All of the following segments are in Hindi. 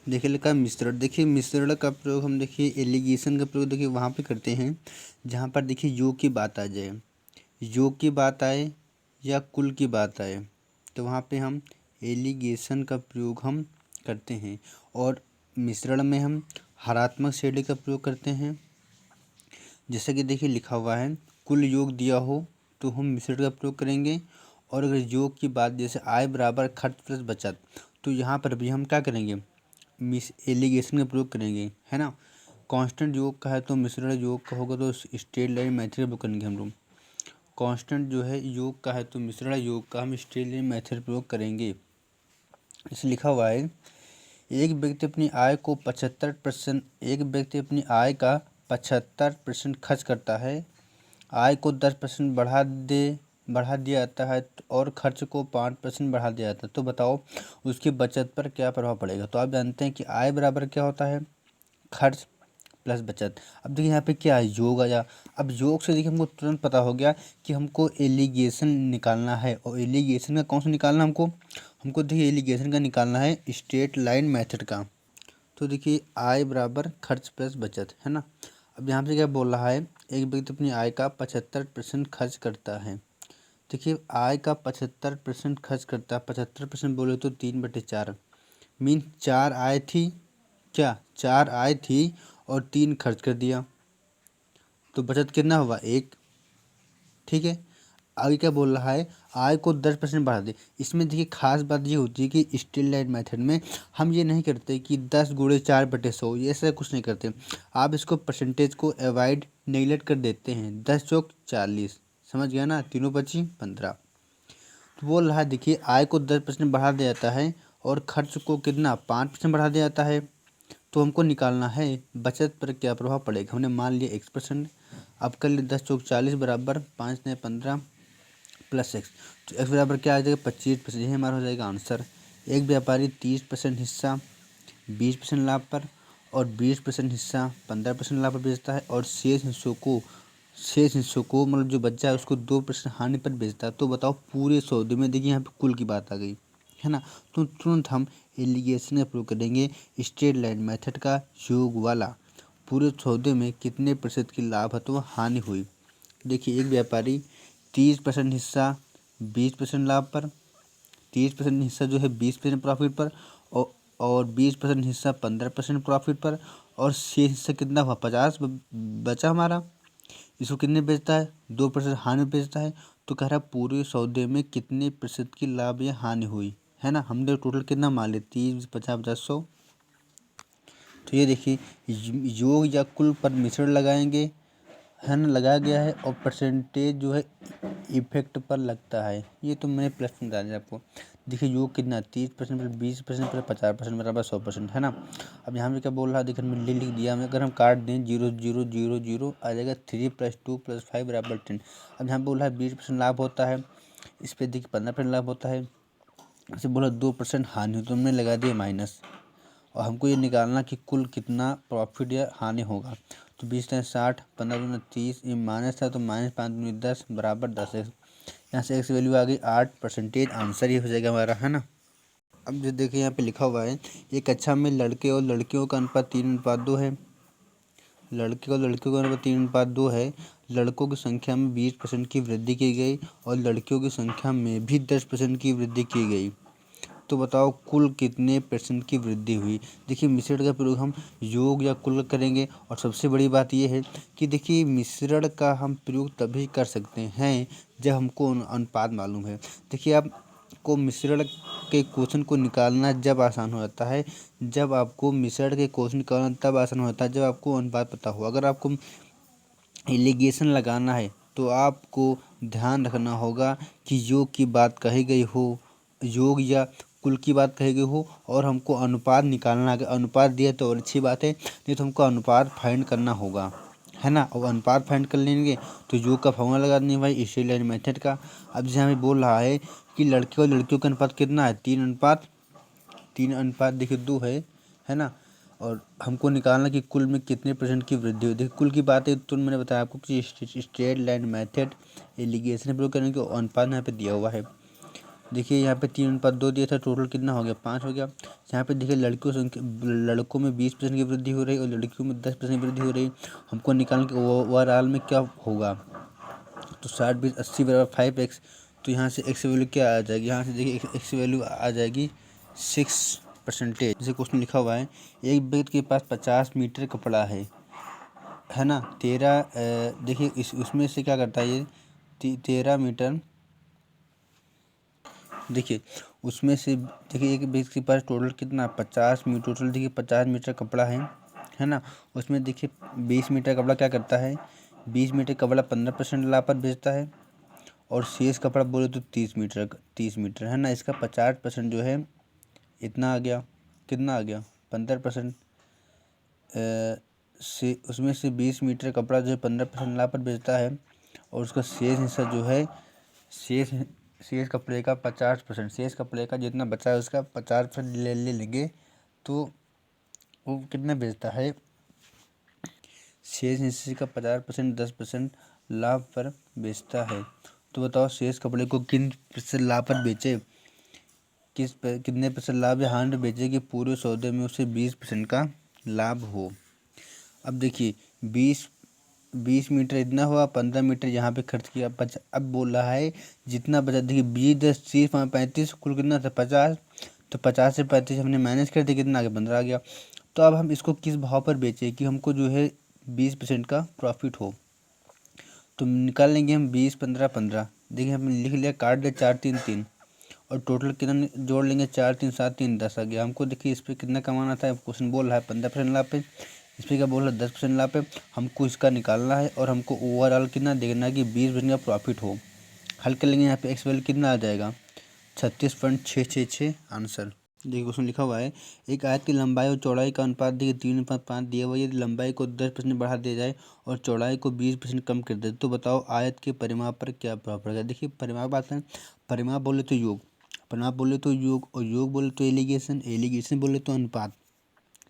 देखिए लिखा है मिश्रण। देखिए मिश्रण का प्रयोग हम देखिए एलिगेशन का प्रयोग देखिए वहाँ पे करते हैं जहाँ पर देखिए योग की बात आ जाए, योग की बात आए या कुल की बात आए, तो वहाँ पे हम एलिगेशन का प्रयोग हम करते हैं। और मिश्रण में हम हरात्मक श्रेणी का प्रयोग करते हैं। जैसे कि देखिए लिखा हुआ है कुल योग दिया हो तो हम मिश्रण का प्रयोग करेंगे। और अगर योग की बात जैसे आय बराबर खर्च प्लस बचत, तो यहाँ पर भी हम क्या करेंगे, मिस एलिगेशन का प्रयोग करेंगे, है ना। कांस्टेंट योग का है तो मिश्रण योग का होगा तो स्ट्रेट लाइन मेथड का प्रयोग करेंगे हम लोग। कांस्टेंट जो है योग का है तो मिश्रण योग का हम स्ट्रेट लाइन मेथड प्रयोग करेंगे। इसे लिखा हुआ है एक व्यक्ति अपनी आय को 75%, एक व्यक्ति अपनी आय का 75% खर्च करता है। आय को 10% बढ़ा दिया जाता है और खर्च को 5% बढ़ा दिया जाता है, तो बताओ उसकी बचत पर क्या प्रभाव पड़ेगा। तो आप जानते हैं कि आय बराबर क्या होता है, खर्च प्लस बचत। अब देखिए यहाँ पे क्या है, योग आया। अब योग से देखिए हमको तुरंत पता हो गया कि हमको एलिगेशन निकालना है। और एलिगेशन का कौन सा निकालना हमको, हमको देखिए एलिगेशन का निकालना है स्ट्रेट लाइन मेथड का। तो देखिए आय बराबर खर्च प्लस बचत, है ना। अब यहाँ पे क्या बोल रहा है, एक व्यक्ति अपनी आय का 75% खर्च करता है। देखिए आय का 75% खर्च करता है, 75% बोले तो 3/4 मीन 4 आय थी, क्या 4 आय थी और 3 खर्च कर दिया, तो बचत कितना हुआ 1। ठीक है। आगे क्या बोल रहा है, आय को 10% बढ़ा दे। इसमें देखिए खास बात ये होती है कि स्ट्रेट लाइन मेथड में हम ये नहीं करते कि 10 गुणे 4/100, ये ऐसा कुछ नहीं करते। आप इसको परसेंटेज को अवॉइड नेगलेक्ट कर देते हैं। 10 चौक 40, समझ गया ना, तीनों 25 15। तो बोल रहा है देखिए आय को 10% बढ़ा दिया जाता है और खर्च को कितना 5% बढ़ा दिया जाता है। तो हमको निकालना है बचत पर क्या प्रभाव पड़ेगा। हमने मान लिया X%। अब कर लिए 10 चौक 40 बराबर 5 ने 15 प्लस एक्स, तो एक्स बराबर क्या आ जाएगा 25%। यही हमारा हो जाएगा आंसर। एक व्यापारी 30% हिस्सा 20% लाभ पर और 20% हिस्सा 15% लाभ पर बेचता है और शेष हिस्सों को मतलब जो बच्चा है उसको 2% हानि पर बेचता है। तो बताओ पूरे सौदे में, देखिए यहाँ पे कुल की बात आ गई, है ना। तो तुरंत हम एलिगेशन का प्रयोग करेंगे स्ट्रेट लाइन मेथड का, योग वाला। पूरे सौदे में कितने प्रतिशत की लाभ अथवा हानि हुई। देखिए एक व्यापारी 30% हिस्सा 20% लाभ पर, 30% हिस्सा जो है 20% प्रॉफिट पर और 20% हिस्सा 15% प्रॉफिट पर और शेष हिस्सा कितना हुआ 50 बचा हमारा। इसको कितने बेचता है 2% हानि में बेचता है। तो कह रहा है पूरे सौदे में कितने प्रतिशत की लाभ या हानि हुई, है ना। हमने टोटल कितना मान लिया 30 50 50 100। तो ये देखिए योग या कुल पर मिश्रण लगाएंगे, है ना, लगाया गया है। और परसेंटेज जो है इफेक्ट पर लगता है। ये तो मैंने प्लस में बता दिया आपको। देखिए योग कितना 30% प्लस 20% प्लस 50% बराबर 100%, है ना। अब यहाँ पे क्या बोल रहा है देखिए मैंने लिख दिया। मैं अगर हम काट दें 0 0 0 0 आ जाएगा 3 + 2 + 5 बराबर 10। अब यहाँ बोल रहा है 20% लाभ होता है, इस पर देखिए 15% लाभ होता है। इसे बोला 2% हानि, तो हमने लगा दिया माइनस। और हमको ये निकालना कि कुल कितना प्रॉफिट या हानि होगा। तो 20×60 15 30, ये माइनस था तो -5×10 बराबर 10x। यहाँ से x वैल्यू आ गई 8%। आंसर ये हो जाएगा हमारा, है ना। अब जो देखिए यहाँ पे लिखा हुआ है एक कक्षा में लड़के और लड़कियों का अनुपात 3:2 है। लड़के और लड़कियों का अनुपात 3:2 है। लड़कों की संख्या में 20% की वृद्धि की गई और लड़कियों की संख्या में भी 10% की वृद्धि की गई। तो बताओ कुल कितने % की वृद्धि हुई। देखिए मिश्रण का प्रयोग हम योग या कुल करेंगे। और सबसे बड़ी बात यह है कि देखिए मिश्रण का हम प्रयोग तभी कर सकते हैं जब हमको अनुपात मालूम है। देखिए आपको मिश्रण के क्वेश्चन को निकालना जब आसान हो जाता है, जब आपको मिश्रण के क्वेश्चन निकालना तब आसान हो जाता है जब आपको अनुपात पता हो। अगर आपको एलिगेशन लगाना है तो आपको ध्यान रखना होगा कि योग की बात कही गई हो, योग या कुल की बात कही गई हो और हमको अनुपात निकालना। अगर अनुपात दिया तो और अच्छी बात है, नहीं तो हमको अनुपात फाइंड करना होगा, है ना। और अनुपात फाइंड कर लेंगे तो योग का फॉर्मूला लगा देंगे भाई स्ट्रेट लाइन मेथड का। अब जैसे हमें बोल रहा है कि लड़के और लड़कियों का अनुपात कितना है 3:2 देखिए 2 है ना। और हमको निकालना कि कुल में कितने % की वृद्धि हुई। देखिए कुल की बात है तो मैंने बताया आपको कि स्ट्रेट लाइन मेथड एलिगेशन प्रयोग करने के अनुपात यहाँ पे दिया हुआ है। देखिए यहाँ पे 3:2 दिया था, टोटल कितना हो गया 5 हो गया। यहाँ पे देखिए लड़कों में 20% की वृद्धि हो रही है और लड़कियों में 10% वृद्धि हो रही है। हमको निकालने के ओवरऑल में क्या होगा, तो 60 20 80 बराबर 5x। तो यहाँ से x वैल्यू क्या आ जाएगी, यहाँ से देखिए x वैल्यू आ जाएगी 6%। जैसे क्वेश्चन लिखा हुआ है, एक व्यक्ति के पास 50 मीटर कपड़ा है ना। 13 देखिए उसमें से क्या करता है ये 13 मीटर। देखिए उसमें से देखिए एक व्यक्ति के पास टोटल कितना 50 मीटर, टोटल देखिए 50 मीटर कपड़ा है ना। उसमें देखिए 20 मीटर कपड़ा क्या करता है, 20 मीटर कपड़ा 15% लाभ पर बेचता है और शेष कपड़ा बोले तो 30 मीटर है ना। इसका 50% जो है इतना आ गया, कितना आ गया 15%। से उसमें से 20 मीटर कपड़ा जो है 15% लाभ पर बेचता है और उसका शेष हिस्सा जो है शेष कपड़े का 50%, शेष कपड़े का जितना बचा है उसका 50% ले लेंगे तो वो कितना बेचता है, शेष हिस्से का 50% 10% लाभ पर बेचता है। तो बताओ शेष कपड़े को किन प्रतिशत लाभ पर बेचे, कितने प्रतिशत लाभ या हानि बेचे कि पूरे सौदे में उसे 20% का लाभ हो। अब देखिए 20 मीटर इतना हुआ, 15 मीटर यहाँ पे खर्च किया, अब बोल रहा है जितना बचा। देखिए 20 10 30 35 कुल कितना था 50। तो 50 से 35 हमने माइनस कर दिया, कितना आ गया 15 आ गया। तो अब हम इसको किस भाव पर बेचें कि हमको जो है 20% का प्रॉफिट हो। तो निकाल लेंगे हम 20 15 15। देखिए हमने लिख लिया, काट दिया 4 3 3 और टोटल कितना जोड़ लेंगे 4 3 7 3 10 आ गया। हमको देखिए इस पर कितना कमाना था, क्वेश्चन बोल रहा है 15% लाभ पे, इस पर क्या बोल रहा है 10% लाभ पे। हमको इसका निकालना है और हमको ओवरऑल कितना देखना है कि 20% का प्रॉफिट हो। हल कर लेंगे, यहाँ पे एक्स वैल्यू कितना आ जाएगा 36.666 आंसर। देखिए क्वेश्चन लिखा हुआ है, एक आयत की लंबाई और चौड़ाई का अनुपात देखिए 3:5 दिया हुआ है। यदि लंबाई को 10% बढ़ा दिया जाए और चौड़ाई को 20% कम कर दे तो बताओ आयत के परिमाप पर क्या प्रभाव पड़ेगा। देखिए परिमाप आते हैं, परिमाप बोले तो योग, परिमाप बोले तो योग और योग बोले तो एलिगेशन बोले तो अनुपात।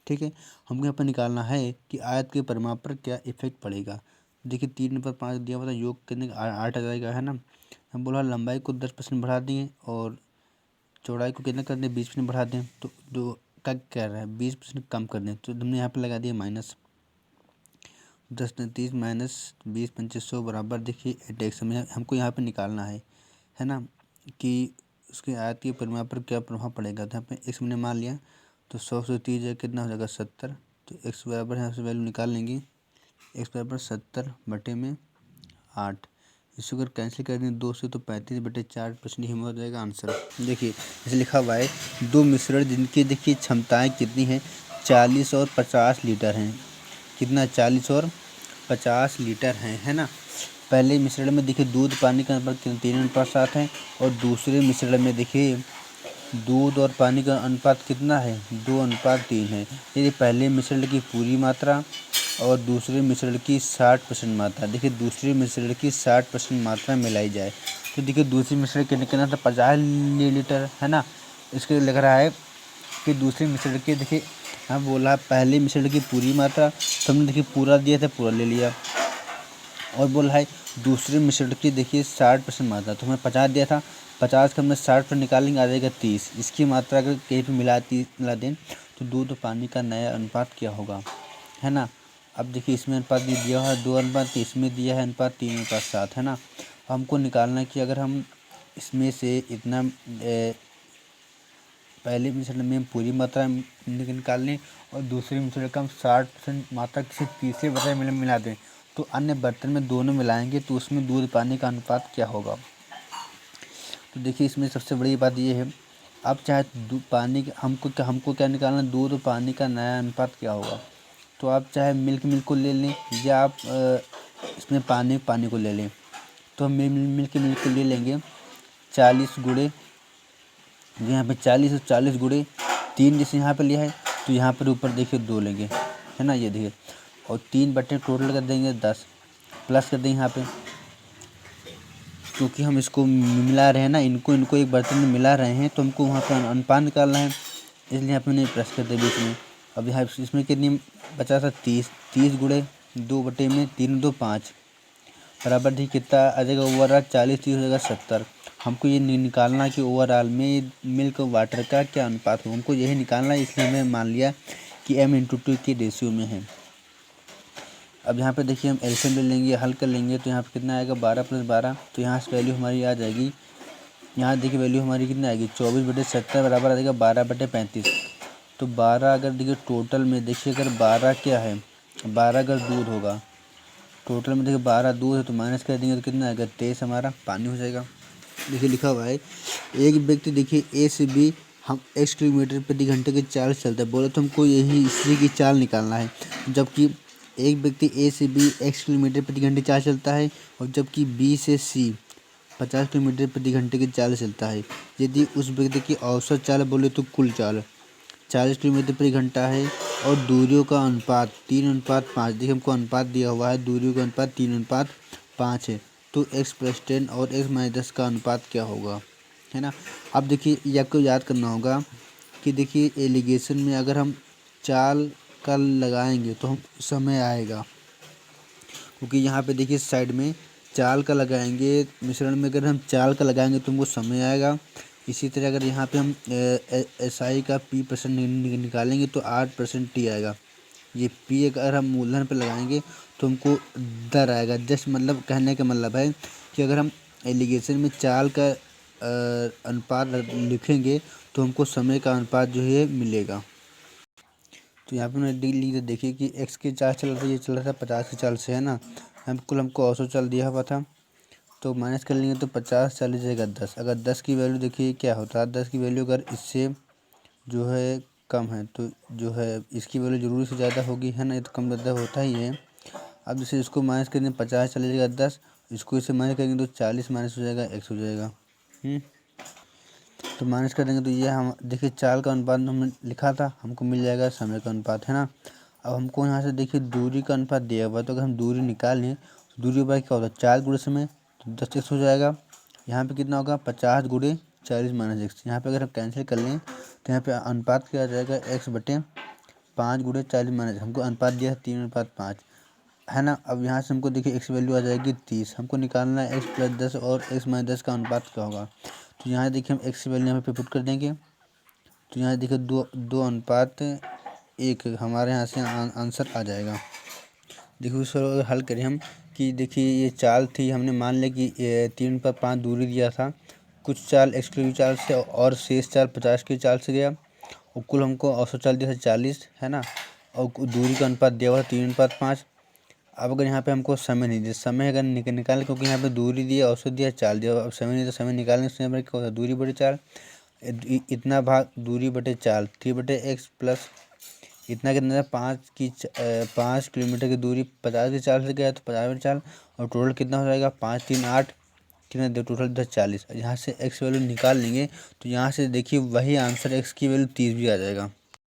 ठीक है, हमको यहाँ पर निकालना है कि आयत के परिमाप पर क्या इफेक्ट पड़ेगा। देखिए 3:5 दिया हुआ था, योग कितने 8 आ जाएगा है ना। हम बोला लंबाई को 10% बढ़ा दिए और चौड़ाई को कितना कर दें 20% बढ़ा दें, तो दो क्या कह रहा है 20% कम कर दें। तो हमने यहाँ पे लगा दिया माइनस 10 30 माइनस 20 2500 बराबर देखिए 8x। हमें हमको यहाँ पे निकालना है ना कि उसके आयत के परिमाप पर क्या प्रभाव पड़ेगा। तो यहाँ पे x हमने मान लिया, तो 100 से 30 जाए कितना हो जाएगा 70। तो x बराबर यहाँ से वैल्यू निकाल लेंगे, x बराबर 70/8। इसको अगर कैंसिल कर दें 2 से तो 35/4% ही हो जाएगा आंसर। देखिए जैसे लिखा हुआ है, दो मिश्रण जिनकी देखिए क्षमताएं कितनी हैं 40 और 50 लीटर हैं। कितना 40 और 50 लीटर है ना। पहले मिश्रण में देखिए दूध पानी का अनुपात 3:7 है और दूसरे मिश्रण में देखिए दूध और पानी का अनुपात कितना है 2:3 है। यदि पहले मिश्रण की पूरी मात्रा और दूसरे मिश्रण की 60% मात्रा, देखिए दूसरे मिश्रण की 60% मात्रा मिलाई जाए तो देखिए दूसरे मिश्रण कितना था 50 लीटर है ना। इसके लग रहा है कि दूसरे मिश्रण के देखिए हाँ बोला पहले मिश्रण की पूरी मात्रा, तो हमने देखिए पूरा दिया था पूरा ले लिया और बोला है दूसरे मिश्रण की देखिए 60% मात्रा, तो हमें 50 दिया था, 50 का हमने 60 पर निकालेंगे आ जाएगा 30। इसकी मात्रा अगर कहीं पर मिला दें तो दूध और पानी का नया अनुपात क्या होगा है ना। अब देखिए इसमें अनुपात भी दिया हुआ है 2:3, इसमें दिया है अनुपात 3:7 है ना। हमको निकालना है कि अगर हम इसमें से इतना पहले मिश्रण में पूरी मात्रा निकाल लें और दूसरे मिश्रण का हम 60% मात्रा किसी तीसरे बर्तन में मिला दें तो अन्य बर्तन में दोनों मिलाएंगे तो उसमें दूध पानी का अनुपात क्या होगा। तो देखिए इसमें सबसे बड़ी बात ये है, अब चाहे पानी हमको क्या निकालना दूध और पानी का नया अनुपात क्या होगा। तो आप चाहे मिल्क को ले लें या आप इसमें पानी को ले लें। तो हम मिल्क को ले लेंगे 40 गुणे, यहाँ पे 40 और 40 गुणे 3 जैसे यहाँ पे लिया है तो यहाँ पर ऊपर देखिए 2 लेंगे है ना। ये देखिए और 3 बटे टोटल कर देंगे 10 प्लस कर देंगे यहाँ पे, क्योंकि हम इसको मिला रहे हैं ना, इनको एक बर्तन में मिला रहे हैं तो हमको वहाँ पर अनुपात निकालना है, इसलिए यहाँ पे नहीं प्लस कर दे बीच में। अब यहाँ इसमें कितनी बचा था 30 गुणे 2 बटे में 3 2 5 बराबर ठीक कितना आ जाएगा ओवरऑल 40 30 हो जाएगा 70। हमको ये निकालना कि ओवरऑल में मिल्क वाटर का क्या अनुपात हो, हमको यही निकालना है, इसलिए हमने मान लिया कि m/2 के रेशियो में है। अब यहाँ पे देखिए हम एलसीएम ले लेंगे, हल कर लेंगे तो यहाँ पे कितना आएगा 12 + 12, तो यहाँ से वैल्यू हमारी आ जाएगी, यहाँ देखिए वैल्यू हमारी कितना आएगी 24/70 बराबर आ जाएगा 12/35। तो 12 अगर देखिए टोटल में देखिए अगर 12 क्या है, 12 अगर दूध होगा, टोटल में देखिए 12 दूध है तो माइनस कर देंगे तो कितना आएगा 23 हमारा पानी हो जाएगा। देखिए लिखा हुआ है एक व्यक्ति देखिए ए से बी हम x किलोमीटर प्रति घंटे की चाल से चलता है, बोले तो हमको यही इसी की चाल निकालना है। जबकि एक व्यक्ति ए से बी x किलोमीटर प्रति घंटे चाल चलता है और जबकि बी से सी 50 किलोमीटर प्रति घंटे की चाल से चलता है। यदि उस व्यक्ति की औसत चाल बोले तो कुल चाल 40 किलोमीटर प्रति घंटा है और दूरियों का अनुपात 3:5, देखिए हमको अनुपात दिया हुआ है, दूरियों का अनुपात 3:5 है, तो x + 10 और x - 10 का अनुपात क्या होगा, है ना। अब देखिए ये आपको याद करना होगा कि देखिए एलिगेशन में अगर हम चाल का लगाएंगे तो हम समय आएगा, क्योंकि यहाँ पे देखिए साइड में चाल का लगाएंगे, मिश्रण में अगर हम चाल का लगाएंगे तो हमको समय आएगा। इसी तरह अगर यहाँ पे हम SI का P% निकालेंगे तो 8% T आएगा। ये P अगर हम मूलधन पे लगाएंगे तो हमको दर आएगा। जस्ट मतलब कहने का मतलब है कि अगर हम एलिगेशन में चाल का अनुपात लिखेंगे तो हमको समय का अनुपात जो है मिलेगा। तो यहाँ पे मैंने लिख दिया, देखिए कि x की चाल चल रही है, ये चल रहा था 50 की चाल से, है ना। हमको औसत चाल दिया हुआ था तो माइनस कर लेंगे तो 50 40 जाएगा 10। अगर 10 की वैल्यू देखिए क्या होता है, 10 की वैल्यू अगर इससे जो है कम है तो जो है इसकी वैल्यू ज़रूरी से ज़्यादा होगी, है ना, ये तो कम ज़्यादा होता ही है। अब जैसे इसको माइनस करेंगे 50 40 जाएगा 10, इसको इससे माइनस करेंगे तो 40 माइनस हो जाएगा x हो जाएगा। तो माइनस कर देंगे तो ये हम देखिए चाल का अनुपात हमने लिखा था, हमको मिल जाएगा समय का अनुपात, है ना। अब हमको यहाँ से देखिए दूरी का अनुपात दिया हुआ है, तो अगर हम दूरी निकाल लें तो दूरी के बाद क्या होता है 4 गुणे समय तो 10x हो जाएगा। यहाँ पे कितना होगा 50 × 40 - x। यहाँ पे अगर हम कैंसिल कर लें तो यहाँ पे अनुपात क्या आ जाएगा x/5 × 40 - हमको अनुपात दिया है 3:5, है ना। अब यहाँ से हमको देखिए x वैल्यू आ जाएगी 30, हमको निकालना है x + 10 और x - 10 का अनुपात क्या होगा। तो यहाँ देखिए हम x वैल्यू यहाँ पे पुट कर देंगे तो यहाँ देखिए 2:1 हमारे यहाँ से आंसर आ जाएगा। देखिए उस अगर हल करें हम कि देखिए ये चाल थी, हमने मान लिया कि 3:5 दूरी दिया था, कुछ चाल x की चाल से और शेष चाल 50 की चाल से गया और कुल हमको औसत चाल दिया था 40, है ना, और दूरी का अनुपात दिया हुआ था 3:5। अब अगर यहाँ पे हमको समय नहीं दिया, समय अगर निकालें क्योंकि यहाँ पे दूरी दिया, औसत दिया, चाल दिया, अब समय नहीं तो समय निकालने से हमारे क्या होता है दूरी बटे चाल, इतना भाग दूरी बटे चाल 3/x प्लस इतना कितना था 5 किलोमीटर की दूरी 50 की चाल से गया तो 50 बटे चाल और टोटल कितना हो जाएगा 5 3 8 कितना टोटल 40। यहाँ से x वैल्यू निकाल लेंगे तो यहाँ से देखिए वही आंसर x की वैल्यू 30 भी आ जाएगा।